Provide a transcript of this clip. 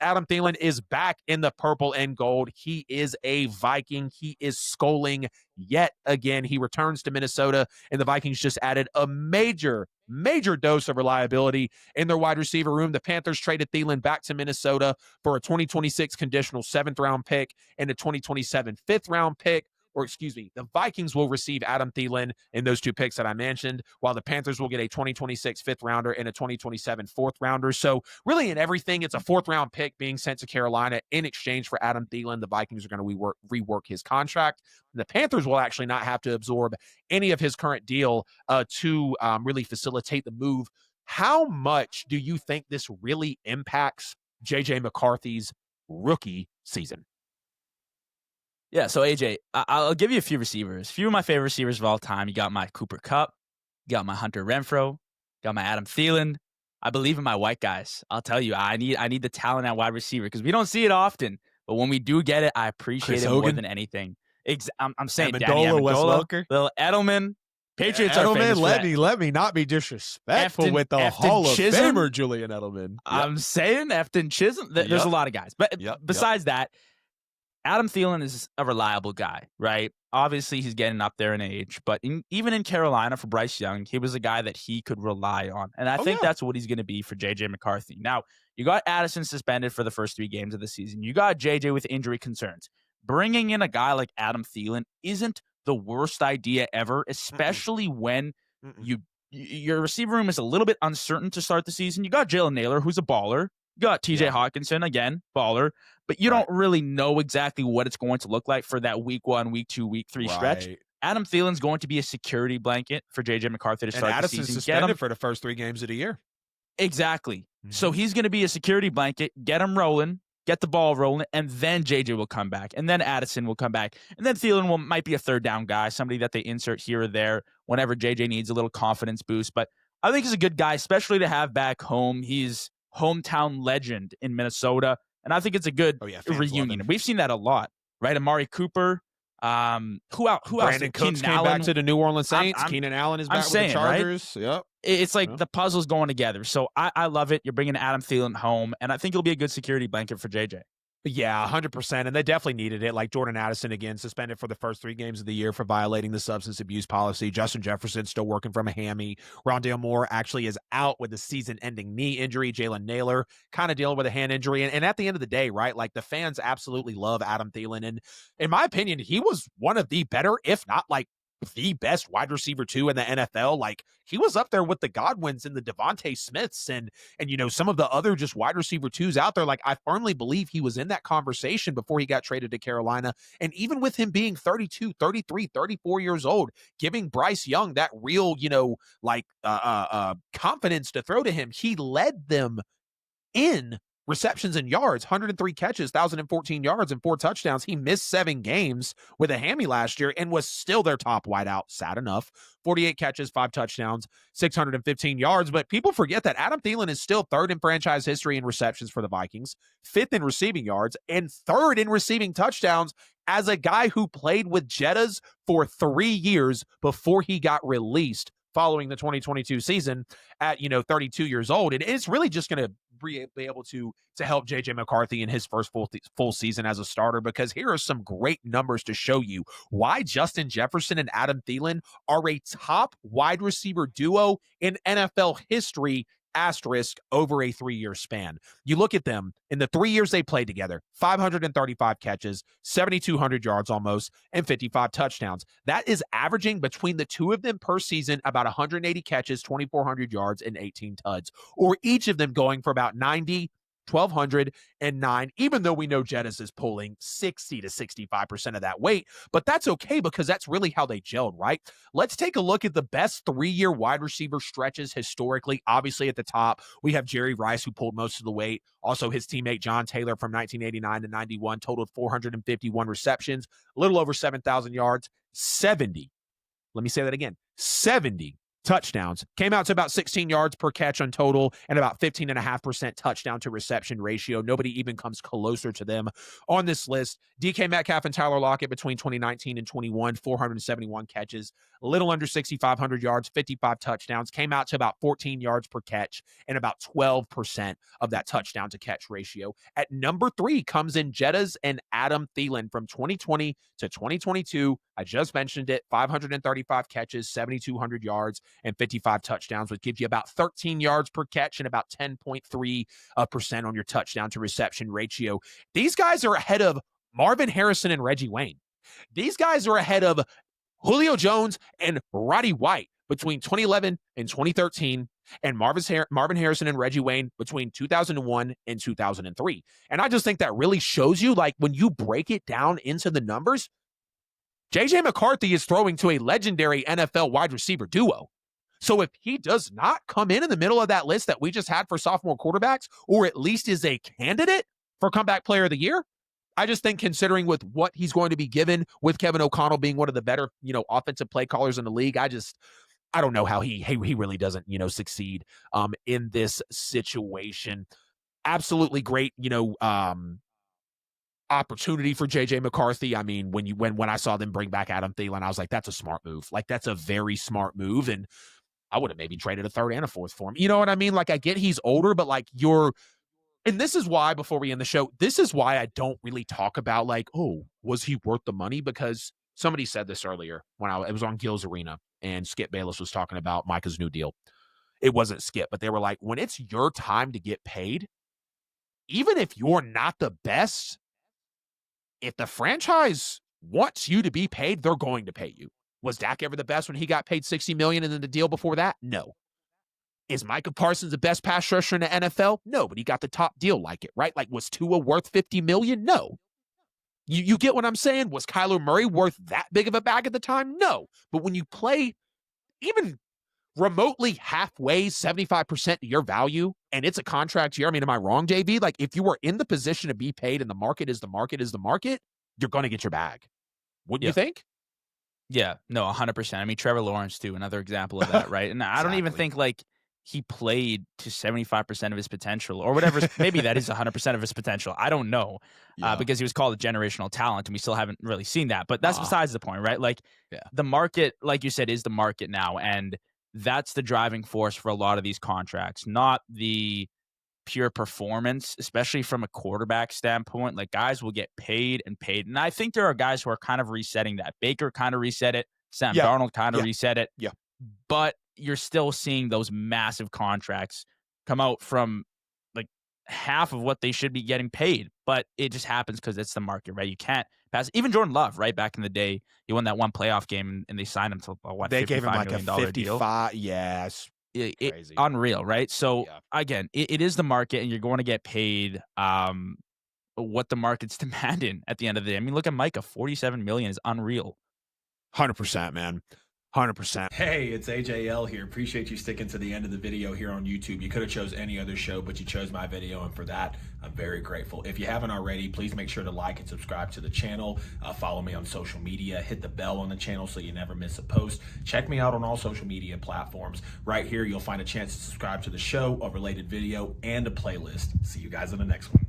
Adam Thielen is back in the purple and gold. He is a Viking. He is scoring yet again. He returns to Minnesota, and the Vikings just added a major dose of reliability in their wide receiver room. The Panthers traded Thielen back to Minnesota for a 2026 conditional 7th-round pick and a 2027 5th-round pick. Or excuse me, the Vikings will receive Adam Thielen in those 2 picks that I mentioned, while the Panthers will get a 2026 5th-rounder and a 2027 4th-rounder. So really in everything, it's a 4th-round pick being sent to Carolina in exchange for Adam Thielen. The Vikings are going to rework his contract. The Panthers will actually not have to absorb any of his current deal to really facilitate the move. How much do you think this really impacts J.J. McCarthy's rookie season? Yeah, so AJ, I'll give you a few receivers. A few of my favorite receivers of all time. You got my Cooper Kupp, you got my Hunter Renfrow, you got my Adam Thielen. I believe in my white guys. I'll tell you, I need the talent at wide receiver because we don't see it often. But when we do get it, I appreciate it more than anything. I'm saying Danny Amendola, Lil Edelman. Patriots are famous for that. Let me not be disrespectful with the Hall of Famer Julian Edelman. I'm saying Efton Chisholm. There's a lot of guys. But besides that, Adam Thielen is a reliable guy, right? Obviously, he's getting up there in age, but even in Carolina for Bryce Young, he was a guy that he could rely on. And I think that's what he's going to be for J.J. McCarthy. Now, you got Addison suspended for the first 3 games of the season. You got J.J. with injury concerns. Bringing in a guy like Adam Thielen isn't the worst idea ever, especially when your receiver room is a little bit uncertain to start the season. You got Jalen Naylor, who's a baller. You got TJ Hawkinson, again, baller. But you don't really know exactly what it's going to look like for that week 1, week 2, week 3 stretch. Adam Thielen's going to be a security blanket for J.J. McCarthy to start the season. Addison's suspended for the first 3 games of the year. Exactly. So he's going to be a security blanket, get him rolling, get the ball rolling, and then J.J. will come back. And then Addison will come back. And then Thielen might be a 3rd down guy, somebody that they insert here or there whenever J.J. needs a little confidence boost. But I think he's a good guy, especially to have back home. He's hometown legend in Minnesota. And I think it's a good reunion. We've seen that a lot, right? Amari Cooper. Who else? Brandon Cooks came back to the New Orleans Saints. Keenan Allen is back with the Chargers. Right? Yep. It's like the puzzle's going together. So I love it. You're bringing Adam Thielen home, and I think it'll be a good security blanket for JJ. Yeah, 100%. And they definitely needed it. Like Jordan Addison, again, suspended for the first 3 games of the year for violating the substance abuse policy. Justin Jefferson still working from a hammy. Rondale Moore actually is out with a season-ending knee injury. Jalen Naylor kind of dealing with a hand injury. And at the end of the day, right, like the fans absolutely love Adam Thielen. And in my opinion, he was one of the better, if not like the best wide receiver 2 in the NFL. Like he was up there with the Godwins and the Devontae Smiths and you know some of the other just wide receiver 2s out there. Like I firmly believe he was in that conversation before he got traded to Carolina. And even with him being 32, 33, 34 years old, giving Bryce Young that real, you know, like confidence to throw to him, he led them in receptions and yards, 103 catches, 1,014 yards, and 4 touchdowns. He missed 7 games with a hammy last year and was still their top wideout. Sad enough. 48 catches, 5 touchdowns, 615 yards. But people forget that Adam Thielen is still 3rd in franchise history in receptions for the Vikings, 5th in receiving yards, and 3rd in receiving touchdowns as a guy who played with Jettas for 3 years before he got released following the 2022 season at, 32 years old. And it's really just going to be able to help J.J. McCarthy in his first full season as a starter, because here are some great numbers to show you why Justin Jefferson and Adam Thielen are a top wide receiver duo in NFL history, asterisk, over a 3-year span. You look at them in the 3 years they played together, 535 catches, 7,200 yards almost, and 55 touchdowns. That is averaging between the 2 of them per season about 180 catches, 2,400 yards, and 18 tuds, or each of them going for about 90, 1,209, even though we know Jettas is pulling 60 to 65% of that weight, but that's okay because that's really how they gelled, right? Let's take a look at the best 3-year wide receiver stretches historically. Obviously at the top, we have Jerry Rice, who pulled most of the weight. Also his teammate John Taylor from 1989 to 91 totaled 451 receptions, a little over 7,000 yards, 70. Let me say that again. 70 touchdowns. Came out to about 16 yards per catch on total and about 15.5% touchdown to reception ratio. Nobody even comes closer to them on this list. DK Metcalf and Tyler Lockett between 2019 and 21, 471 catches, a little under 6,500 yards, 55 touchdowns. Came out to about 14 yards per catch and about 12% of that touchdown to catch ratio. At number 3 comes in Jettas and Adam Thielen from 2020 to 2022. I just mentioned it, 535 catches, 7,200 yards, and 55 touchdowns, which gives you about 13 yards per catch and about 10.3% on your touchdown to reception ratio. These guys are ahead of Marvin Harrison and Reggie Wayne. These guys are ahead of Julio Jones and Roddy White between 2011 and 2013, and Marvin Harrison and Reggie Wayne between 2001 and 2003. And I just think that really shows you, like, when you break it down into the numbers, J.J. McCarthy is throwing to a legendary NFL wide receiver duo. So if he does not come in the middle of that list that we just had for sophomore quarterbacks, or at least is a candidate for comeback player of the year, I just think, considering with what he's going to be given, with Kevin O'Connell being one of the better, offensive play callers in the league, I don't know how he really doesn't, succeed in this situation. Absolutely great, opportunity for JJ McCarthy. I mean, when I saw them bring back Adam Thielen, I was like, that's a smart move. Like, that's a very smart move. And I would have maybe traded a third and a fourth for him. You know what I mean? Like, I get he's older, but like and this is why, before we end the show, this is why I don't really talk about, like, oh, was he worth the money? Because somebody said this earlier when it was on Gil's Arena and Skip Bayless was talking about Micah's new deal. It wasn't Skip, but they were like, when it's your time to get paid, even if you're not the best, if the franchise wants you to be paid, they're going to pay you. Was Dak ever the best when he got paid $60 million and then the deal before that? No. Is Micah Parsons the best pass rusher in the NFL? No, but he got the top deal like it, right? Like, was Tua worth $50 million? No. You get what I'm saying? Was Kyler Murray worth that big of a bag at the time? No. But when you play even remotely halfway, 75% of your value, and it's a contract year, I mean, am I wrong, JV? Like, if you were in the position to be paid and the market is the market, you're going to get your bag. Wouldn't you think? Yeah, no, 100%. I mean, Trevor Lawrence, too, another example of that, right? And I don't even think, like, he played to 75% of his potential or whatever. Maybe that is 100% of his potential. I don't know, because he was called a generational talent, and we still haven't really seen that. But that's besides the point, right? Like, the market, like you said, is the market now, and that's the driving force for a lot of these contracts, not the pure performance, especially from a quarterback standpoint. Like, guys will get paid and paid. And I think there are guys who are kind of resetting that. Baker kind of reset it. Sam Darnold kind of reset it. Yeah. But you're still seeing those massive contracts come out from like half of what they should be getting paid. But it just happens because it's the market, right? You can't pass. Even Jordan Love, right? Back in the day, he won that one playoff game and they signed him to they gave him like a $55 deal. Yes. Crazy. Unreal, right? So again, it is the market, and you're going to get paid what the market's demanding at the end of the day. I mean, look at Micah, $47 million is unreal. 100%, man. 100%. Hey, it's AJL here. Appreciate you sticking to the end of the video here on YouTube. You could have chose any other show, but you chose my video, and for that, I'm very grateful. If you haven't already, please make sure to like and subscribe to the channel. Follow me on social media. Hit the bell on the channel so you never miss a post. Check me out on all social media platforms. Right here, you'll find a chance to subscribe to the show, a related video, and a playlist. See you guys in the next one.